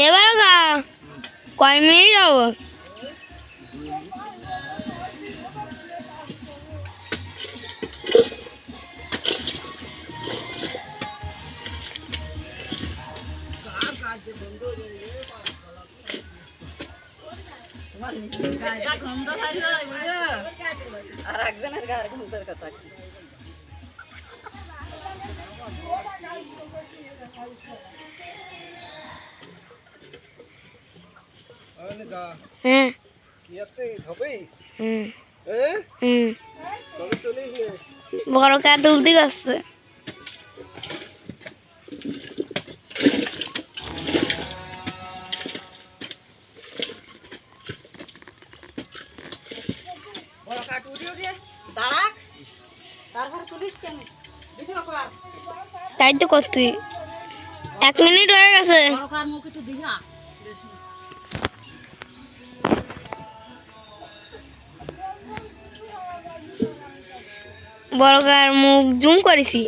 এবার কয় মিনিট হবো? আর একজনের গায়ের গন্ধের কথা কি? হ্যাঁ বড় কাঠ তুলতে গেছে। তাই তো করতে 1 মিনিট হয়ে গেছে। বড় কার মুখ জুম করেছি।